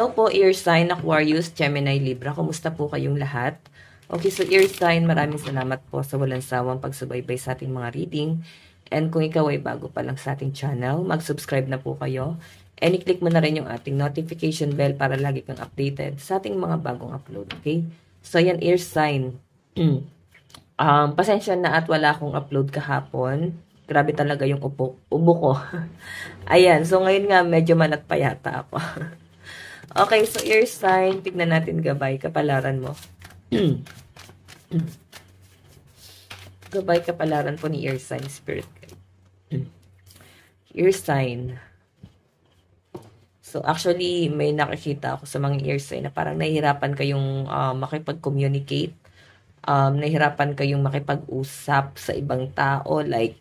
Hello po, Air Sign, Aquarius, Gemini, Libra. Kumusta po kayong lahat? Okay, so Air Sign, maraming salamat po sa walang sawang pagsubaybay sa ating mga reading. And kung ikaw ay bago pa lang sa ating channel, mag-subscribe na po kayo. And i-click mo na rin yung ating notification bell para lagi kang updated sa ating mga bagong upload. Okay? So, yan, Air Sign. Pasensya na at wala akong upload kahapon. Grabe talaga yung ubo ko. Ayan, so ngayon nga medyo manat pa yata ako. Okay, so Air Sign, tignan natin gabay, kapalaran mo. Gabay, kapalaran po ni Air Sign, Spirit Guide. Air Sign. So, actually, may nakikita ako sa mga Air Sign na parang nahihirapan kayong makipag-communicate. Nahihirapan kayong makipag-usap sa ibang tao. Like,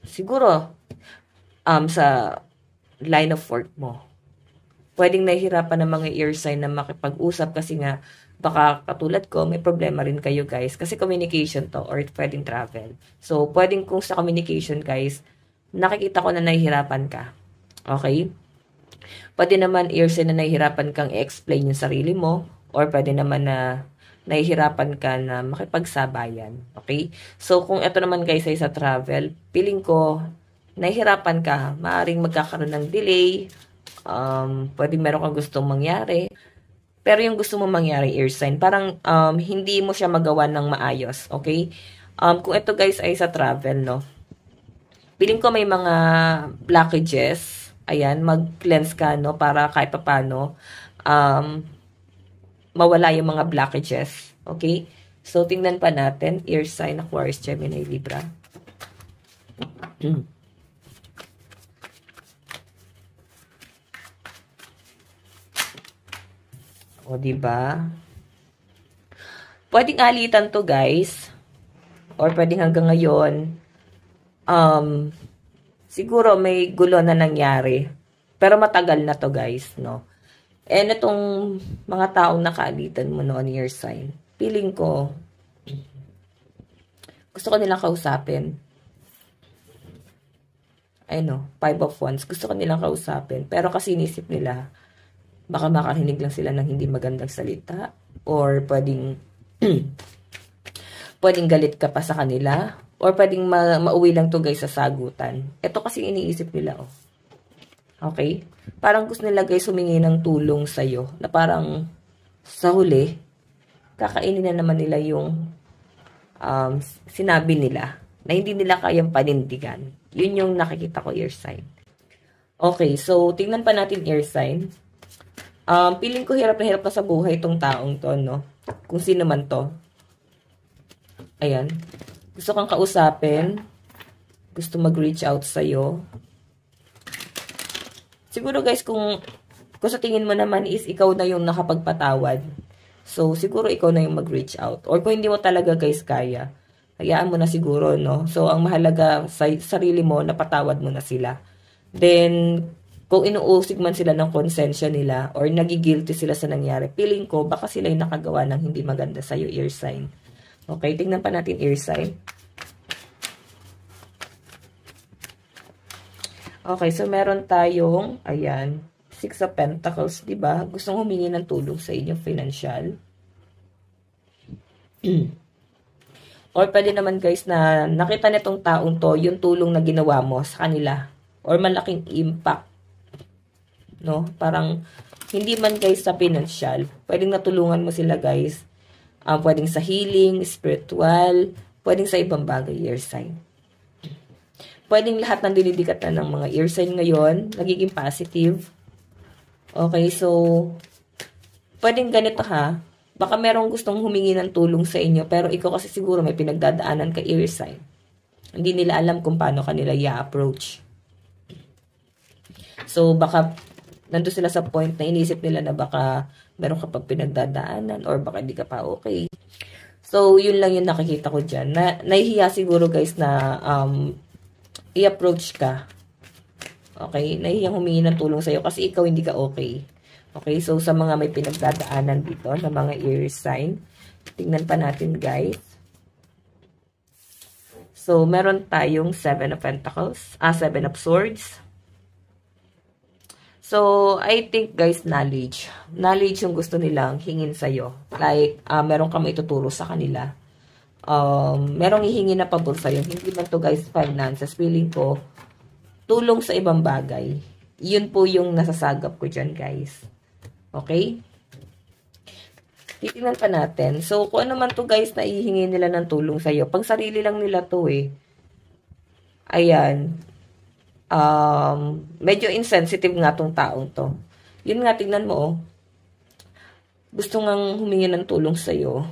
siguro, sa line of work mo. Pwedeng nahihirapan ng mga Air Sign na makipag-usap kasi nga baka katulad ko, may problema rin kayo guys. Kasi communication to or pwedeng travel. So, pwedeng kung sa communication guys, nakikita ko na nahihirapan ka. Okay? Pwede naman Air Sign na nahihirapan kang i-explain yung sarili mo or pwede naman na nahihirapan ka na makipagsabayan. Okay? So, kung ito naman guys ay sa travel, feeling ko, nahihirapan ka, maaaring magkakaroon ng delay, pwede meron kang gustong mangyari. Pero yung gusto mo mangyari, Air Sign, parang hindi mo siya magawa ng maayos. Okay? Kung ito guys ay sa travel, no? Piling ko may mga blockages. Ayan, mag-cleanse ka, no? Para kahit paano, mawala yung mga blockages. Okay? So, tingnan pa natin. Air Sign, Aquarius, Gemini, Libra. O, diba? Pwedeng alitan to, guys. Or pwedeng hanggang ngayon, siguro may gulo na nangyari. Pero matagal na to, guys, no? And itong mga taong nakaalitan mo noon, Air Sign, feeling ko, gusto ko nilang kausapin. I know, 5 of Wands. Gusto ko nilang kausapin. Pero kasi inisip nila, baka makarinig lang sila ng hindi magandang salita. Or pwedeng, pwedeng galit ka pa sa kanila. Or pwedeng mauwi lang to guys sa sagutan. Ito kasi iniisip nila, oh. Okay? Parang gusto nila guys humingi ng tulong sa'yo. Na parang sa huli, kakainin na naman nila yung sinabi nila. Na hindi nila kayang panindigan. Yun yung nakikita ko, Air Sign. Okay, so tingnan pa natin, Air Sign. Feeling ko hirap na hirap na sa buhay itong taong to, no? Kung sino man to. Ayan. Gusto kang kausapin. Gusto mag-reach out sa'yo. Siguro guys, kung sa tingin mo naman is ikaw na yung nakapagpatawad. So, siguro ikaw na yung mag-reach out. Or kung hindi mo talaga guys kaya, hayaan mo na siguro, no? So, ang mahalaga sa sarili mo, napatawad mo na sila. Then, kung inuusig man sila ng konsensya nila or nagigilty sila sa nangyari, feeling ko baka sila yung nakagawa ng hindi maganda sa'yo, Air Sign. Okay, tingnan pa natin, Air Sign. Okay, so meron tayong, ayan, 6 of Pentacles, diba? Gustong humingi ng tulong sa inyo, financial. Or pwede naman guys na nakita nitong taong to, yung tulong na ginawa mo sa kanila. Or malaking impact. No? Parang, hindi man guys sa financial. Pwedeng natulungan mo sila guys. Pwedeng sa healing, spiritual, pwedeng sa ibang bagay, Air Sign. Pwedeng lahat ng dinidikatan ng mga Air Sign ngayon, nagiging positive. Okay, so, pwedeng ganito ha. Baka merong gustong humingi ng tulong sa inyo, pero ikaw kasi siguro may pinagdadaanan ka, Air Sign. Hindi nila alam kung paano kanila i-approach. So, baka nandun sila sa point na inisip nila na baka meron ka pag pinagdadaanan or baka hindi ka pa okay. So, yun lang yung nakikita ko dyan. Nahihiya siguro guys na i-approach ka. Okay? Nahihiyang humingi ng tulong sa'yo kasi ikaw hindi ka okay. Okay? So, sa mga may pinagdadaanan dito, na mga Air Sign, tingnan pa natin guys. So, meron tayong 7 of Pentacles, 7 of Swords, So, I think guys, knowledge. Knowledge yung gusto nilang hingin sa'yo. Like, meron kang maituturo sa kanila. Merong hihingi na pabor sa'yo. Hindi man to guys, finances. Feeling ko, tulong sa ibang bagay. Yun po yung nasasagap ko dyan guys. Okay? Titingnan pa natin. So, kung ano man to guys, na ihingi nila ng tulong sa'yo. Pang sarili lang nila to eh. Ayan. Medyo insensitive nga tong taong to. Yun nga, tignan mo, oh. Gusto ngang humingi ng tulong sa'yo.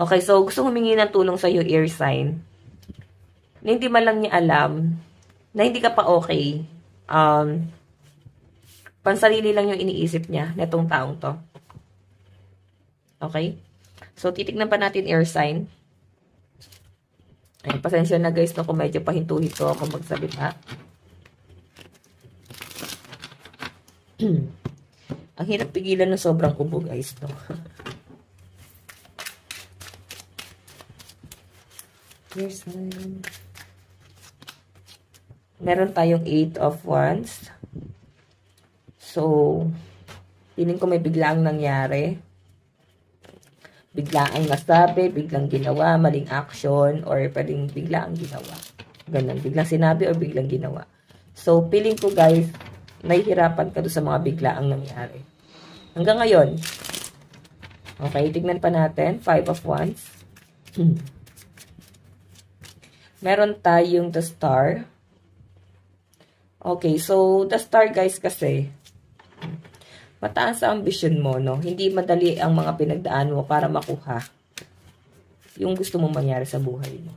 Okay, so gusto humingi ng tulong sa'yo, air sign. Na hindi man lang niya alam, na hindi ka pa okay. Pansarili lang yung iniisip niya, netong taong to. Okay? So, titignan pa natin air sign. Ay, pasensya na guys, no, kung medyo pahinto-hinto ako magsalita. Ang hirap pigilan ng sobrang ubo guys, no. Here's one. Meron tayong 8 of Wands. So, feeling ko may biglang nangyari. Biglaang nasabi, biglang ginawa, maling action, or pwedeng biglaang ginawa. Ganun, biglang sinabi or biglang ginawa. So, feeling ko guys, nahihirapan ka doon sa mga biglaang nangyari. Hanggang ngayon. Okay, tignan pa natin. 5 of Wands. Meron tayong the Star. Okay, so the Star guys kasi, mataas sa ambisyon mo, no? Hindi madali ang mga pinagdaan mo para makuha yung gusto mong mangyari sa buhay mo.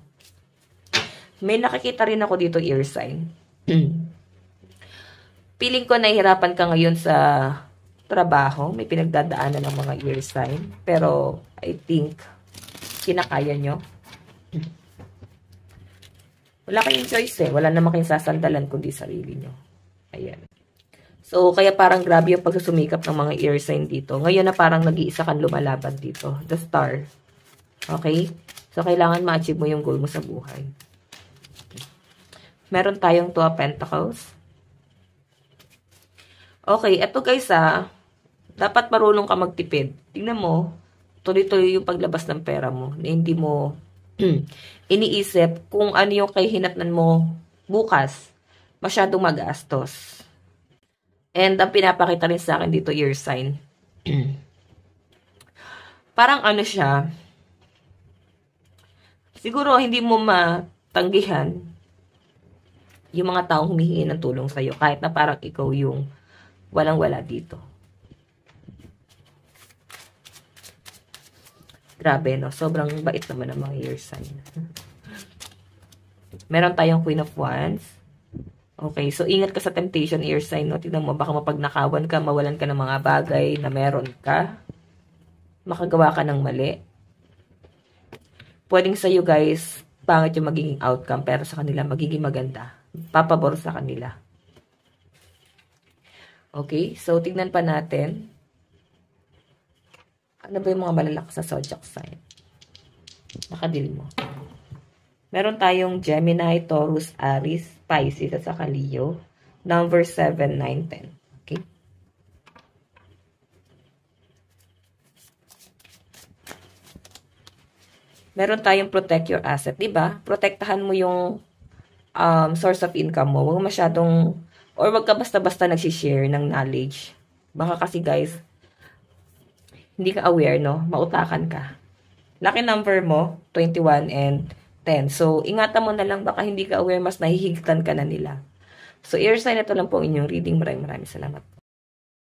May nakikita rin ako dito, air sign. Feeling ko nahihirapan ka ngayon sa trabaho. May pinagdadaanan ng mga air sign. Pero, I think, kinakaya nyo. Wala kayong choice eh. Wala naman kayong sasandalan kundi sarili nyo. Ayan. So, kaya parang grabe yung pagsusumikap ng mga air sign dito. Ngayon na parang nag-iisa kang lumalaban dito. The Star. Okay? So, kailangan ma-achieve mo yung goal mo sa buhay. Meron tayong 2 of Pentacles. Okay, eto guys dapat marunong ka magtipid. Tingnan mo, tuloy-tuloy yung paglabas ng pera mo. Na hindi mo iniisip kung ano yung kahihinatnan mo bukas. Masyadong magastos. And ang pinapakita rin sa akin dito, air sign. Parang ano siya, siguro hindi mo matanggihan yung mga taong humihingi ng tulong sa'yo. Kahit na parang ikaw yung walang-wala dito. Grabe, no? Sobrang bait naman ang mga air sign. Meron tayong Queen of Wands. Okay, so ingat ka sa temptation, air sign, no? Tignan mo, baka mapagnakawan ka, mawalan ka ng mga bagay na meron ka. Makagawa ka ng mali. Pwedeng sa'yo, guys, pangit yung magiging outcome, pero sa kanila, magiging maganda. Papabor sa kanila. Okay, so tignan pa natin. Ano ba yung mga malalakas sa zodiac sign? Nakadil mo. Meron tayong Gemini, Taurus, Aries, Pisces, at saka Leo. Number 7, 9, 10. Okay? Meron tayong protect your asset. Diba? Protektahan mo yung source of income mo. Huwag masyadong, or wag ka basta-basta nagsishare ng knowledge. Baka kasi guys, hindi ka aware, no? Mautakan ka. Lucky number mo, 21 and 10. So, ingatan mo na lang, baka hindi ka aware, mas nahihigitan ka na nila. So, air sign, ito lang po inyong reading. Maraming salamat.